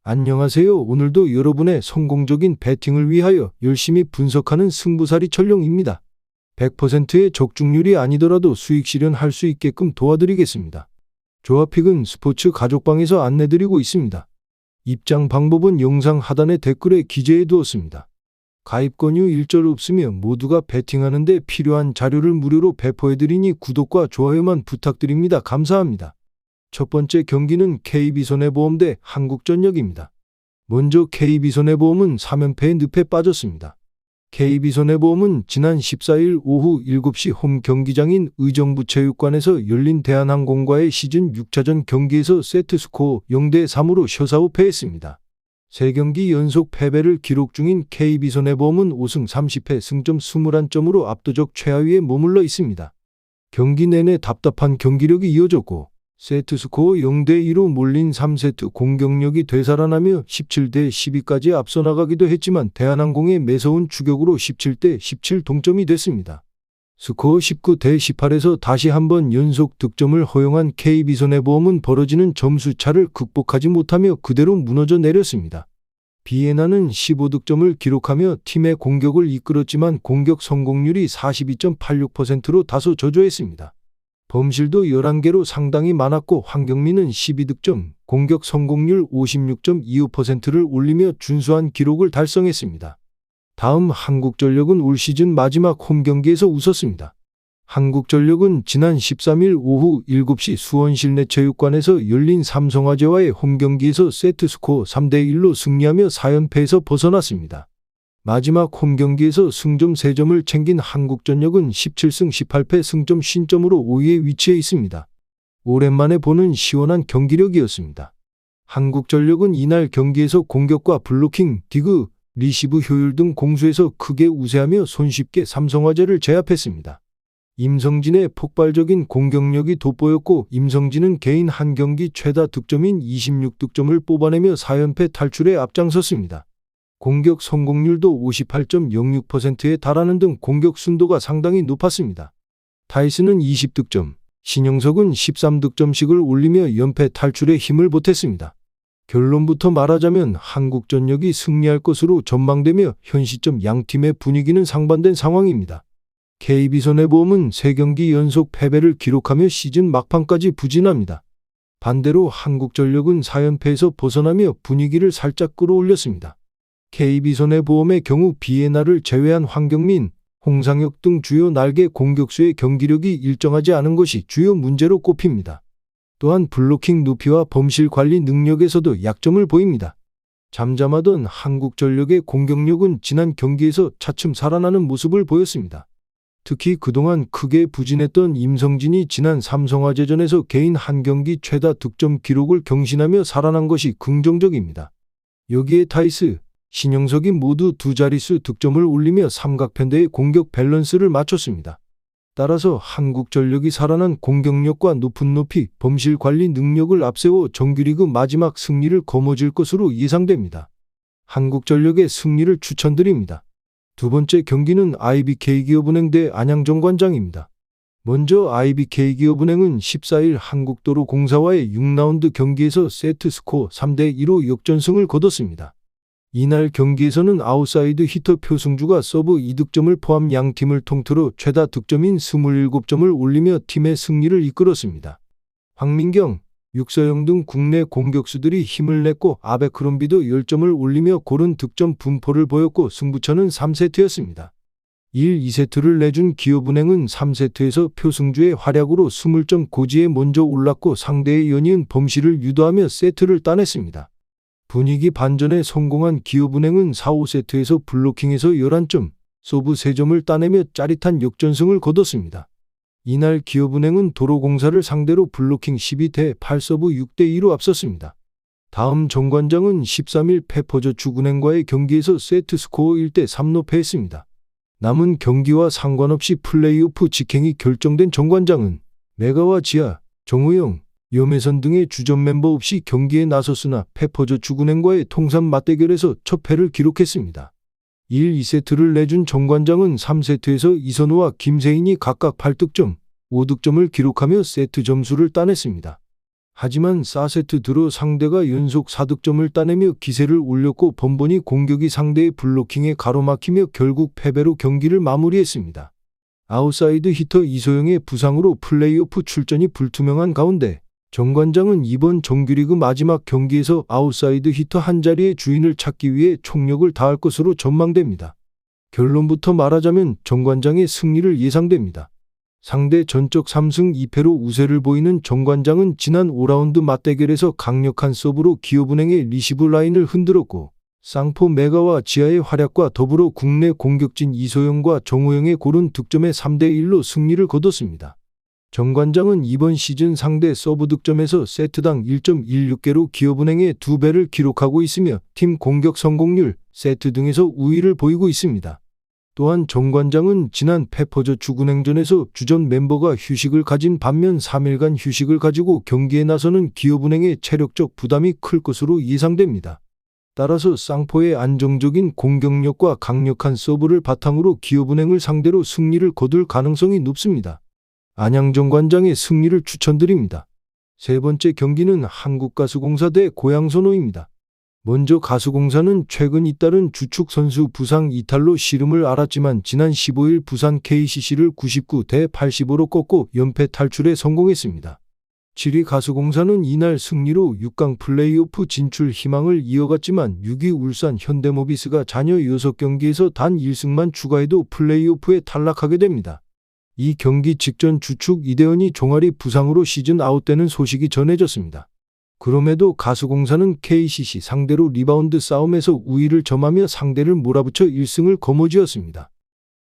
안녕하세요. 오늘도 여러분의 성공적인 배팅을 위하여 열심히 분석하는 승부사리 철룡입니다. 100%의 적중률이 아니더라도 수익 실현할 수 있게끔 도와드리겠습니다. 조합픽은 스포츠 가족방에서 안내드리고 있습니다. 입장 방법은 영상 하단의 댓글에 기재해 두었습니다. 가입 권유 일절 없으며 모두가 배팅하는 데 필요한 자료를 무료로 배포해드리니 구독과 좋아요만 부탁드립니다. 감사합니다. 첫 번째 경기는 KB손해보험 대 한국전력입니다. 먼저 KB손해보험은 3연패의 늪에 빠졌습니다. KB손해보험은 지난 14일 오후 7시 홈 경기장인 의정부체육관에서 열린 대한항공과의 시즌 6차전 경기에서 세트스코어 0대3으로 셔사우패했습니다. 3경기 연속 패배를 기록 중인 KB손해보험은 5승 30패 승점 21점으로 압도적 최하위에 머물러 있습니다. 경기 내내 답답한 경기력이 이어졌고 세트스코어 0대2로 몰린 3세트 공격력이 되살아나며 17대12까지 앞서 나가기도 했지만 대한항공의 매서운 추격으로 17대17 동점이 됐습니다. 스코어 19대18에서 다시 한번 연속 득점을 허용한 KB손해보험은 벌어지는 점수차를 극복하지 못하며 그대로 무너져 내렸습니다. 비에나는 15득점을 기록하며 팀의 공격을 이끌었지만 공격 성공률이 42.86%로 다소 저조했습니다. 범실도 11개로 상당히 많았고 황경민은 12득점, 공격 성공률 56.25%를 올리며 준수한 기록을 달성했습니다. 다음 한국전력은 올 시즌 마지막 홈 경기에서 웃었습니다. 한국전력은 지난 13일 오후 7시 수원 실내체육관에서 열린 삼성화재와의 홈 경기에서 세트스코어 3대1로 승리하며 4연패에서 벗어났습니다. 마지막 홈 경기에서 승점 3점을 챙긴 한국전력은 17승 18패 승점 50점으로 5위에 위치해 있습니다. 오랜만에 보는 시원한 경기력이었습니다. 한국전력은 이날 경기에서 공격과 블로킹, 디그, 리시브 효율 등 공수에서 크게 우세하며 손쉽게 삼성화재를 제압했습니다. 임성진의 폭발적인 공격력이 돋보였고 임성진은 개인 한 경기 최다 득점인 26득점을 뽑아내며 4연패 탈출에 앞장섰습니다. 공격 성공률도 58.06%에 달하는 등 공격 순도가 상당히 높았습니다. 타이슨은 20득점, 신영석은 13득점씩을 올리며 연패 탈출에 힘을 보탰습니다. 결론부터 말하자면 한국전력이 승리할 것으로 전망되며 현 시점 양팀의 분위기는 상반된 상황입니다. KB손해보험은 3경기 연속 패배를 기록하며 시즌 막판까지 부진합니다. 반대로 한국전력은 4연패에서 벗어나며 분위기를 살짝 끌어올렸습니다. KB손해보험의 경우 비에나를 제외한 황경민, 홍상혁 등 주요 날개 공격수의 경기력이 일정하지 않은 것이 주요 문제로 꼽힙니다. 또한 블로킹 높이와 범실 관리 능력에서도 약점을 보입니다. 잠잠하던 한국전력의 공격력은 지난 경기에서 차츰 살아나는 모습을 보였습니다. 특히 그동안 크게 부진했던 임성진이 지난 삼성화재전에서 개인 한 경기 최다 득점 기록을 경신하며 살아난 것이 긍정적입니다. 여기에 타이스, 신영석이 모두 두 자릿수 득점을 올리며 삼각편대의 공격 밸런스를 맞췄습니다. 따라서 한국전력이 살아난 공격력과 높은 높이, 범실 관리 능력을 앞세워 정규리그 마지막 승리를 거머쥘 것으로 예상됩니다. 한국전력의 승리를 추천드립니다. 두 번째 경기는 IBK기업은행 대 안양정관장입니다. 먼저 IBK기업은행은 14일 한국도로공사와의 6라운드 경기에서 세트스코어 3대2로 역전승을 거뒀습니다. 이날 경기에서는 아웃사이드 히터 표승주가 서브 2득점을 포함 양팀을 통틀어 최다 득점인 27점을 올리며 팀의 승리를 이끌었습니다. 황민경, 육서영 등 국내 공격수들이 힘을 냈고 아베크롬비도 10점을 올리며 고른 득점 분포를 보였고 승부처는 3세트였습니다. 1, 2세트를 내준 기업은행은 3세트에서 표승주의 활약으로 20점 고지에 먼저 올랐고 상대의 연이은 범실을 유도하며 세트를 따냈습니다. 분위기 반전에 성공한 기업은행은 4, 5세트에서 블로킹에서 11점, 서브 3점을 따내며 짜릿한 역전승을 거뒀습니다. 이날 기업은행은 도로공사를 상대로 블로킹 12대8 서브 6대2로 앞섰습니다. 다음 정관장은 13일 페퍼저축은행과의 경기에서 세트스코어 1대3로 패했습니다. 남은 경기와 상관없이 플레이오프 직행이 결정된 정관장은 메가와 지아, 정우영, 염혜선 등의 주전 멤버 없이 경기에 나섰으나 페퍼저축은행과의 통산 맞대결에서 첫 패를 기록했습니다. 1, 2세트를 내준 정관장은 3세트에서 이선우와 김세인이 각각 8득점, 5득점을 기록하며 세트 점수를 따냈습니다. 하지만 4세트 들어 상대가 연속 4득점을 따내며 기세를 올렸고 번번이 공격이 상대의 블로킹에 가로막히며 결국 패배로 경기를 마무리했습니다. 아웃사이드 히터 이소영의 부상으로 플레이오프 출전이 불투명한 가운데 정관장은 이번 정규리그 마지막 경기에서 아웃사이드 히터 한 자리의 주인을 찾기 위해 총력을 다할 것으로 전망됩니다. 결론부터 말하자면 정관장의 승리를 예상됩니다. 상대 전적 3승 2패로 우세를 보이는 정관장은 지난 5라운드 맞대결에서 강력한 서브로 기업은행의 리시브 라인을 흔들었고 쌍포 메가와 지하의 활약과 더불어 국내 공격진 이소영과 정우영의 고른 득점에 3대1로 승리를 거뒀습니다. 정관장은 이번 시즌 상대 서브 득점에서 세트당 1.16개로 기업은행의 2배를 기록하고 있으며 팀 공격 성공률, 세트 등에서 우위를 보이고 있습니다. 또한 정관장은 지난 페퍼저축은행전에서 주전 멤버가 휴식을 가진 반면 3일간 휴식을 가지고 경기에 나서는 기업은행의 체력적 부담이 클 것으로 예상됩니다. 따라서 쌍포의 안정적인 공격력과 강력한 서브를 바탕으로 기업은행을 상대로 승리를 거둘 가능성이 높습니다. 안양정관장의 승리를 추천드립니다. 세 번째 경기는 한국가수공사 대 고양선호입니다. 먼저 가수공사는 최근 잇따른 주축 선수 부상 이탈로 시름을 앓았지만 지난 15일 부산 KCC를 99대 85로 꺾고 연패 탈출에 성공했습니다. 7위 가수공사는 이날 승리로 6강 플레이오프 진출 희망을 이어갔지만 6위 울산 현대모비스가 잔여 6경기에서 단 1승만 추가해도 플레이오프에 탈락하게 됩니다. 이 경기 직전 주축 이대현이 종아리 부상으로 시즌 아웃되는 소식이 전해졌습니다. 그럼에도 가수공사는 KCC 상대로 리바운드 싸움에서 우위를 점하며 상대를 몰아붙여 1승을 거머쥐었습니다.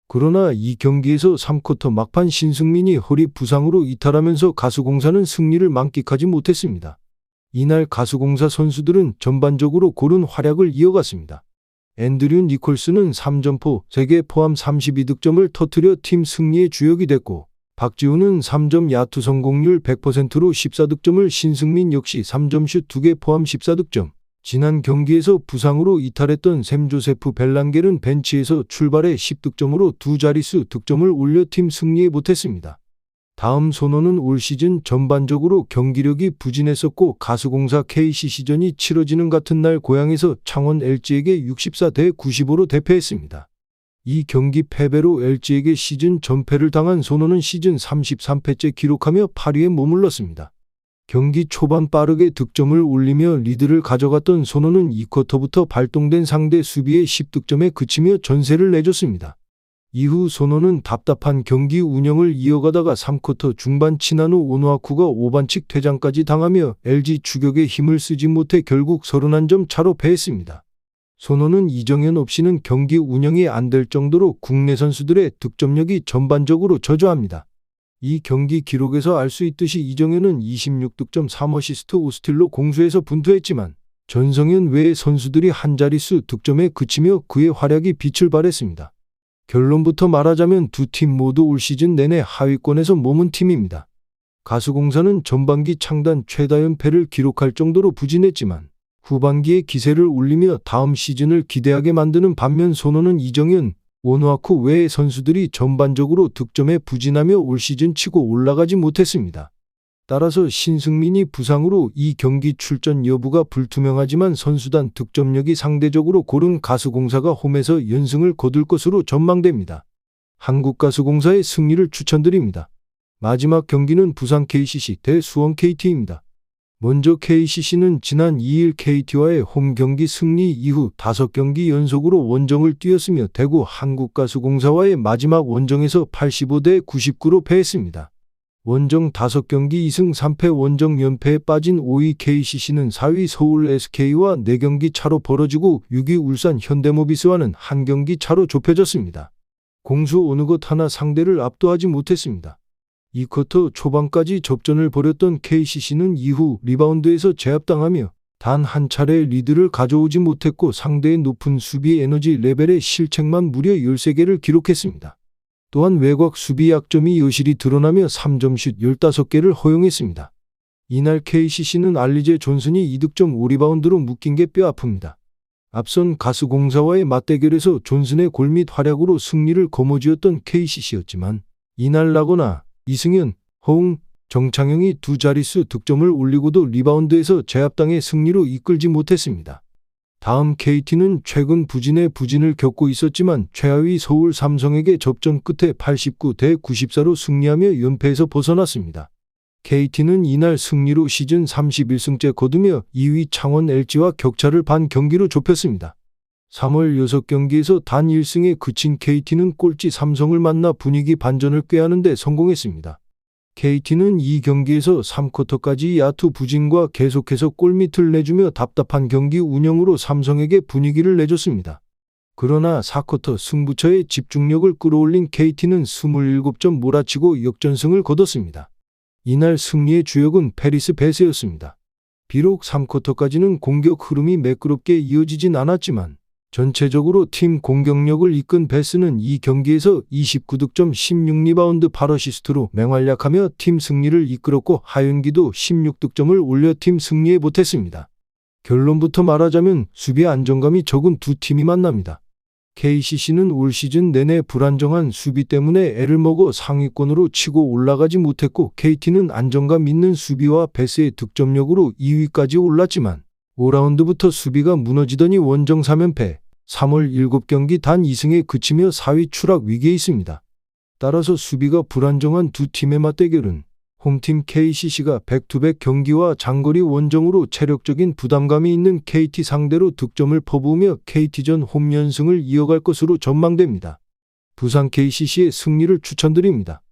그러나 이 경기에서 3쿼터 막판 신승민이 허리 부상으로 이탈하면서 가수공사는 승리를 만끽하지 못했습니다. 이날 가수공사 선수들은 전반적으로 고른 활약을 이어갔습니다. 앤드류 니콜스는 3점포 3개 포함 32득점을 터뜨려 팀 승리의 주역이 됐고 박지훈은 3점 야투 성공률 100%로 14득점을 신승민 역시 3점슛 2개 포함 14득점. 지난 경기에서 부상으로 이탈했던 샘조세프 벨랑겔은 벤치에서 출발해 10득점으로 두 자릿수 득점을 올려 팀 승리에 보탰습니다. 다음 선호는 올 시즌 전반적으로 경기력이 부진했었고 가수공사 KCC전이 치러지는 같은 날 고향에서 창원 LG에게 64대 95로 대패했습니다. 이 경기 패배로 LG에게 시즌 전패를 당한 선호는 시즌 33패째 기록하며 8위에 머물렀습니다. 경기 초반 빠르게 득점을 올리며 리드를 가져갔던 선호는 2쿼터부터 발동된 상대 수비에 10득점에 그치며 전세를 내줬습니다. 이후 선호는 답답한 경기 운영을 이어가다가 3쿼터 중반 친한후 오노아쿠가 5반칙 퇴장까지 당하며 LG 추격에 힘을 쓰지 못해 결국 31점 차로 패했습니다. 선호는 이정현 없이는 경기 운영이 안 될 정도로 국내 선수들의 득점력이 전반적으로 저조합니다. 이 경기 기록에서 알 수 있듯이 이정현은 26득점 3어시스트 5스틸로 공수에서 분투했지만 전성현 외의 선수들이 한 자릿수 득점에 그치며 그의 활약이 빛을 발했습니다. 결론부터 말하자면 두 팀 모두 올 시즌 내내 하위권에서 머문 팀입니다. 가수공사는 전반기 창단 최다 연패를 기록할 정도로 부진했지만 후반기에 기세를 올리며 다음 시즌을 기대하게 만드는 반면 선호는 이정현, 오노아쿠 외의 선수들이 전반적으로 득점에 부진하며 올 시즌 치고 올라가지 못했습니다. 따라서 신승민이 부상으로 이 경기 출전 여부가 불투명하지만 선수단 득점력이 상대적으로 고른 가수공사가 홈에서 연승을 거둘 것으로 전망됩니다. 한국가수공사의 승리를 추천드립니다. 마지막 경기는 부산 KCC 대 수원 KT입니다. 먼저 KCC는 지난 2일 KT와의 홈 경기 승리 이후 5경기 연속으로 원정을 뛰었으며 대구 한국가수공사와의 마지막 원정에서 85대 99로 패했습니다. 원정 5경기 2승 3패 원정 연패에 빠진 5위 KCC는 4위 서울 SK와 4경기 차로 벌어지고 6위 울산 현대모비스와는 1경기 차로 좁혀졌습니다. 공수 어느 것 하나 상대를 압도하지 못했습니다. 2쿼터 초반까지 접전을 벌였던 KCC는 이후 리바운드에서 제압당하며 단 한 차례 리드를 가져오지 못했고 상대의 높은 수비 에너지 레벨의 실책만 무려 13개를 기록했습니다. 또한 외곽 수비 약점이 여실히 드러나며 3점슛 15개를 허용했습니다. 이날 KCC는 알리제 존슨이 2득점 5리바운드로 묶인 게 뼈 아픕니다. 앞선 가수공사와의 맞대결에서 존슨의 골밑 활약으로 승리를 거머쥐었던 KCC였지만 이날 라거나 이승현, 허웅, 정창영이 두 자릿수 득점을 올리고도 리바운드에서 제압당해 승리로 이끌지 못했습니다. 다음 KT는 최근 부진의 부진을 겪고 있었지만 최하위 서울 삼성에게 접전 끝에 89대 94로 승리하며 연패에서 벗어났습니다. KT는 이날 승리로 시즌 31승째 거두며 2위 창원 LG와 격차를 반 경기로 좁혔습니다. 3월 6경기에서 단 1승에 그친 KT는 꼴찌 삼성을 만나 분위기 반전을 꾀하는 데 성공했습니다. KT는 이 경기에서 3쿼터까지 야투 부진과 계속해서 골밑을 내주며 답답한 경기 운영으로 삼성에게 분위기를 내줬습니다. 그러나 4쿼터 승부처의 집중력을 끌어올린 KT는 27점 몰아치고 역전승을 거뒀습니다. 이날 승리의 주역은 패리스 베스였습니다. 비록 3쿼터까지는 공격 흐름이 매끄럽게 이어지진 않았지만 전체적으로 팀 공격력을 이끈 베스는 이 경기에서 29득점 16리바운드 8어시스트로 맹활약하며 팀 승리를 이끌었고 하윤기도 16득점을 올려 팀 승리에 보탰습니다. 결론부터 말하자면 수비 안정감이 적은 두 팀이 만납니다. KCC는 올 시즌 내내 불안정한 수비 때문에 애를 먹어 상위권으로 치고 올라가지 못했고 KT는 안정감 있는 수비와 베스의 득점력으로 2위까지 올랐지만 5라운드부터 수비가 무너지더니 원정 3연패, 3월 7경기 단 2승에 그치며 4위 추락 위기에 있습니다. 따라서 수비가 불안정한 두 팀의 맞대결은 홈팀 KCC가 백투백 경기와 장거리 원정으로 체력적인 부담감이 있는 KT 상대로 득점을 퍼부으며 KT전 홈 연승을 이어갈 것으로 전망됩니다. 부산 KCC의 승리를 추천드립니다.